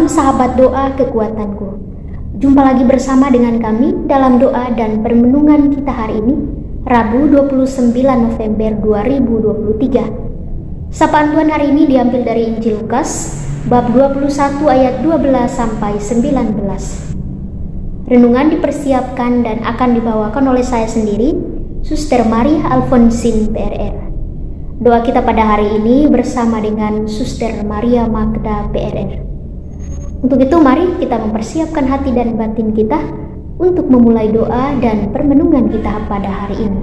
Salam sahabat doa kekuatanku. Jumpa lagi bersama dengan kami dalam doa dan permenungan kita hari ini, Rabu 29 November 2023. Sapaan Tuhan hari ini diambil dari Injil Lukas, bab 21 ayat 12 sampai 19. Renungan dipersiapkan dan akan dibawakan oleh saya sendiri, Suster Maria Alfonsin PRR. Doa kita pada hari ini bersama dengan Suster Maria Magda PRR. Untuk itu mari kita mempersiapkan hati dan batin kita untuk memulai doa dan permenungan kita pada hari ini.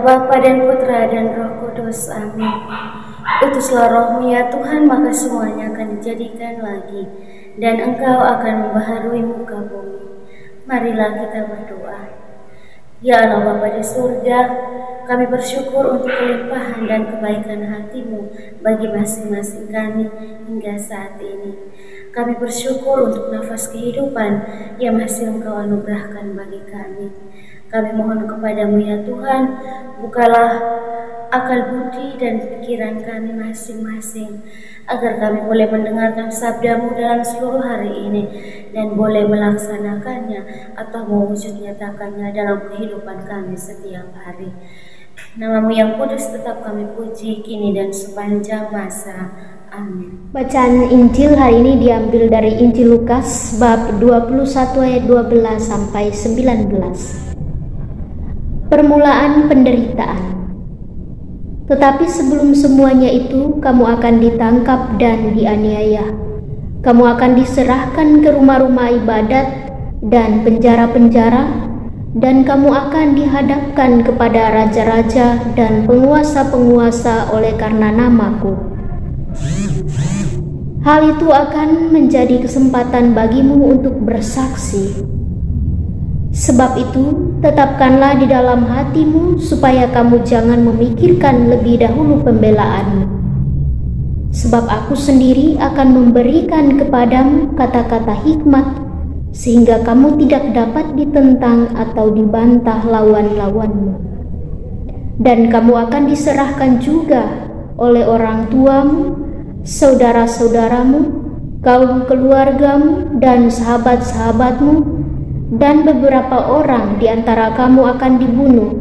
Bapa dan Putra dan Roh Kudus. Amin. Utuslah Roh-Mu ya Tuhan, maka semuanya akan dijadikan lagi, dan Engkau akan membaharui muka bumi. Marilah kita berdoa. Ya Allah Bapa di surga, kami bersyukur untuk kelimpahan dan kebaikan hati-Mu bagi masing-masing kami hingga saat ini. Kami bersyukur untuk nafas kehidupan yang masih Engkau anugerahkan bagi kami. Kami mohon kepadamu ya Tuhan, bukalah akal budi dan pikiran kami masing-masing, agar kami boleh mendengarkan sabda-Mu dalam seluruh hari ini, dan boleh melaksanakannya atau mewujud nyatakannya dalam kehidupan kami setiap hari. Nama-Mu yang kudus tetap kami puji, kini dan sepanjang masa. Amin. Bacaan Injil hari ini diambil dari Injil Lukas, bab 21 ayat 12 sampai 19. Permulaan penderitaan. Tetapi sebelum semuanya itu, kamu akan ditangkap dan dianiaya. Kamu akan diserahkan ke rumah-rumah ibadat dan penjara-penjara, dan kamu akan dihadapkan kepada raja-raja dan penguasa-penguasa oleh karena namaku. Hal itu akan menjadi kesempatan bagimu untuk bersaksi. Sebab itu, tetapkanlah di dalam hatimu supaya kamu jangan memikirkan lebih dahulu pembelaanmu. Sebab aku sendiri akan memberikan kepadamu kata-kata hikmat, sehingga kamu tidak dapat ditentang atau dibantah lawan-lawanmu. Dan kamu akan diserahkan juga oleh orang tuamu, saudara-saudaramu, kaum keluargamu, dan sahabat-sahabatmu, dan beberapa orang di antara kamu akan dibunuh,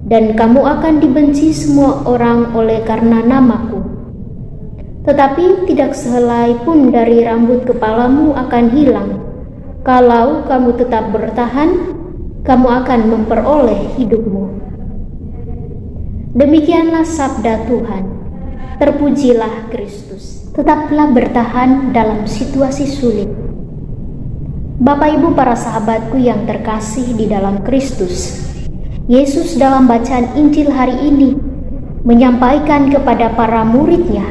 dan kamu akan dibenci semua orang oleh karena namaku. Tetapi tidak sehelai pun dari rambut kepalamu akan hilang. Kalau kamu tetap bertahan, kamu akan memperoleh hidupmu. Demikianlah sabda Tuhan. Terpujilah Kristus. Tetaplah bertahan dalam situasi sulit. Bapak Ibu para sahabatku yang terkasih di dalam Kristus, Yesus dalam bacaan Injil hari ini menyampaikan kepada para muridnya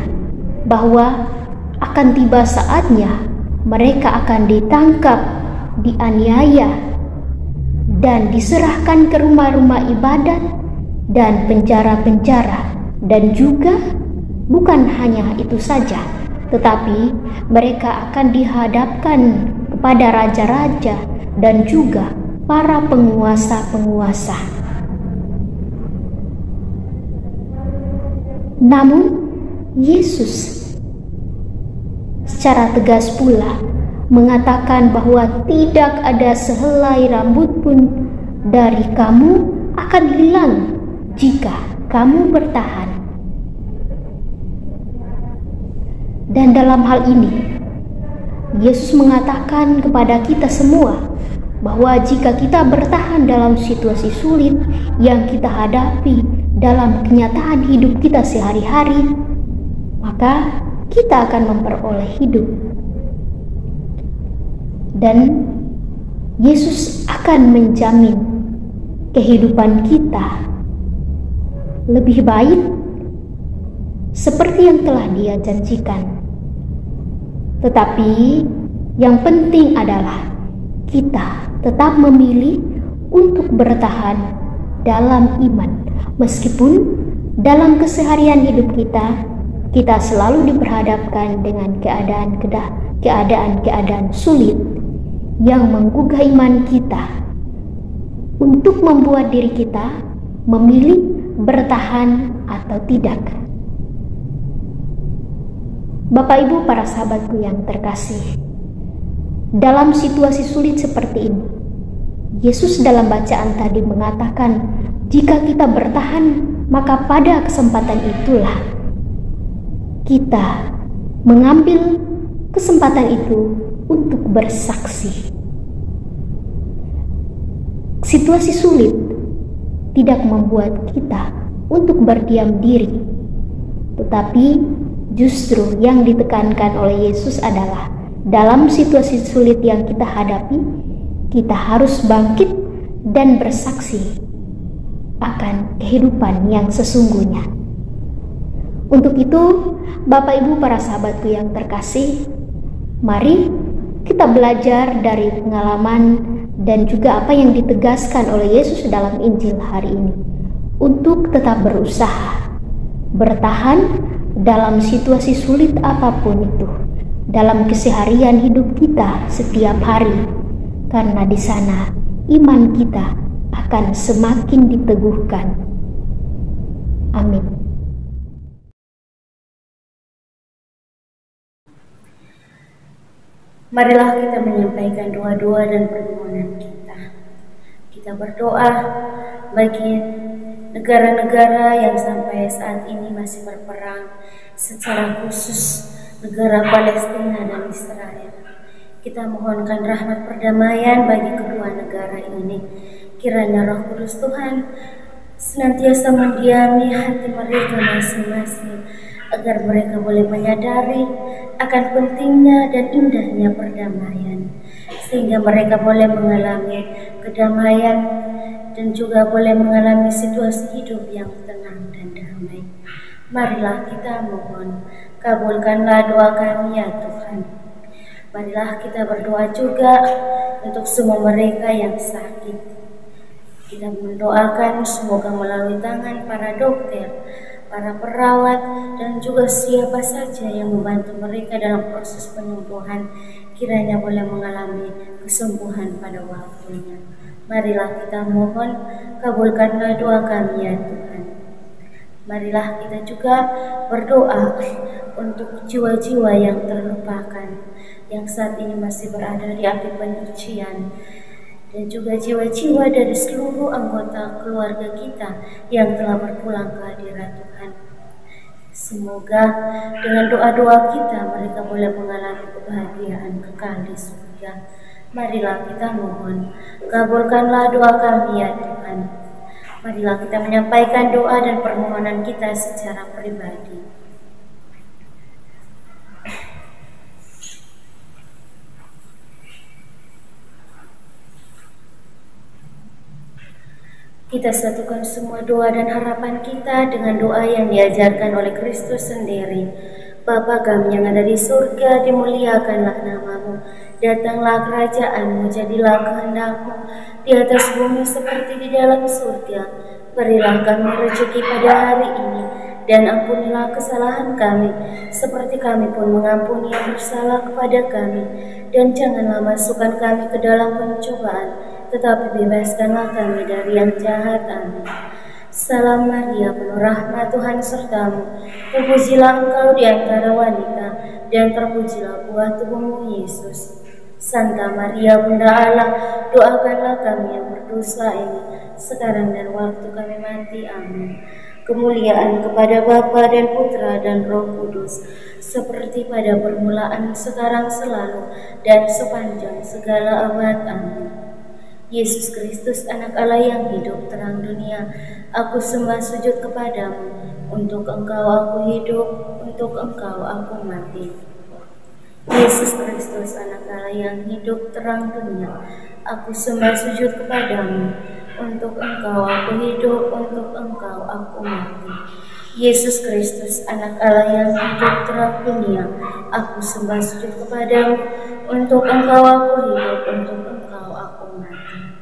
bahwa akan tiba saatnya mereka akan ditangkap, dianiaya, dan diserahkan ke rumah-rumah ibadat dan penjara-penjara. Dan juga bukan hanya itu saja, tetapi mereka akan dihadapkan kepada raja-raja dan juga para penguasa-penguasa. Namun Yesus secara tegas pula mengatakan bahwa tidak ada sehelai rambut pun dari kamu akan hilang jika kamu bertahan. Dan dalam hal ini, Yesus mengatakan kepada kita semua bahwa jika kita bertahan dalam situasi sulit yang kita hadapi dalam kenyataan hidup kita sehari-hari, maka kita akan memperoleh hidup. Dan Yesus akan menjamin kehidupan kita lebih baik seperti yang telah Dia janjikan. Tetapi yang penting adalah kita tetap memilih untuk bertahan dalam iman. Meskipun dalam keseharian hidup kita selalu diperhadapkan dengan keadaan-keadaan sulit yang menggugah iman kita, untuk membuat diri kita memilih bertahan atau tidak. Bapak Ibu para sahabatku yang terkasih, dalam situasi sulit seperti ini, Yesus dalam bacaan tadi mengatakan, jika kita bertahan, maka pada kesempatan itulah kita mengambil kesempatan itu untuk bersaksi. Situasi sulit tidak membuat kita untuk berdiam diri, tetapi justru yang ditekankan oleh Yesus adalah dalam situasi sulit yang kita hadapi, kita harus bangkit dan bersaksi akan kehidupan yang sesungguhnya. Untuk itu, Bapak Ibu para sahabatku yang terkasih, mari kita belajar dari pengalaman dan juga apa yang ditegaskan oleh Yesus dalam Injil hari ini untuk tetap berusaha bertahan dalam situasi sulit apapun itu dalam keseharian hidup kita setiap hari, karena di sana iman kita akan semakin diteguhkan. Amin. Marilah kita menyampaikan doa-doa dan permohonan kita. Kita berdoa bagi negara-negara yang sampai saat ini masih berperang, secara khusus negara Palestina dan Israel. Kita mohonkan rahmat perdamaian bagi kedua negara ini. Kiranya Roh Kudus Tuhan senantiasa mendiami hati mereka masing-masing, agar mereka boleh menyadari akan pentingnya dan indahnya perdamaian, sehingga mereka boleh mengalami kedamaian dan juga boleh mengalami situasi hidup yang tenang dan damai. Marilah kita mohon, kabulkanlah doa kami ya Tuhan. Marilah kita berdoa juga untuk semua mereka yang sakit. Kita mendoakan semoga melalui tangan para dokter, para perawat, dan juga siapa saja yang membantu mereka dalam proses penyembuhan, kiranya boleh mengalami kesembuhan pada waktunya. Marilah kita mohon, kabulkanlah doa kami ya Tuhan. Marilah kita juga berdoa untuk jiwa-jiwa yang terlupakan, yang saat ini masih berada di api penyucian, dan juga jiwa-jiwa dari seluruh anggota keluarga kita yang telah berpulang ke hadirat Tuhan. Semoga dengan doa-doa kita mereka boleh mengalami kebahagiaan kekal di surga. Marilah kita mohon, kabulkanlah doa kami ya Tuhan. Marilah kita menyampaikan doa dan permohonan kita secara pribadi. Kita satukan semua doa dan harapan kita dengan doa yang diajarkan oleh Kristus sendiri. Bapa kami yang ada di surga, dimuliakanlah namamu. Datanglah kerajaanmu, jadilah kehendak-Mu di atas bumi seperti di dalam surga. Berilah kami rezeki pada hari ini, dan ampunilah kesalahan kami, seperti kami pun mengampuni yang bersalah kepada kami. Dan janganlah masukkan kami ke dalam pencobaan, tetapi bebaskanlah kami dari yang jahat. Amin. Salam Maria, penuh rahmat, Tuhan sertamu. Terpujilah engkau di antara wanita, dan terpujilah buah tubuhmu Yesus. Santa Maria, Bunda Allah, doakanlah kami yang berdosa ini, sekarang dan waktu kami mati. Amin. Kemuliaan kepada Bapa dan Putra dan Roh Kudus, seperti pada permulaan, sekarang, selalu, dan sepanjang segala abad. Amin. Yesus Kristus, anak Allah yang hidup, terang dunia, aku sembah sujud kepadamu. Untuk engkau aku hidup, untuk engkau aku mati. Yesus Kristus, anak Allah yang hidup, terang dunia, aku sembah sujud kepadamu. Untuk engkau aku hidup, untuk engkau aku mati. Yesus Kristus, anak Allah yang hidup, terang dunia, aku sembah sujud kepadamu. Untuk engkau aku hidup, untuk engkau aku mati.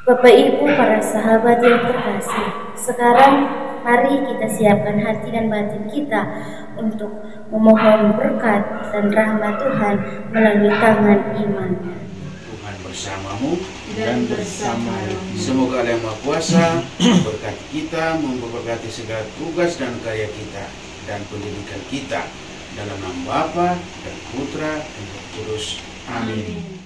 Bapak Ibu, para sahabat yang terkasih, sekarang mari kita siapkan hati dan batin kita untuk memohon berkat dan rahmat Tuhan melalui tangan iman. Tuhan bersamamu dan bersama Semoga Allah yang Maha Kuasa memberkati kita, memberkati segala tugas dan karya kita dan pendidikan kita, dalam nama Bapa dan Putra dan Roh Kudus. Amin.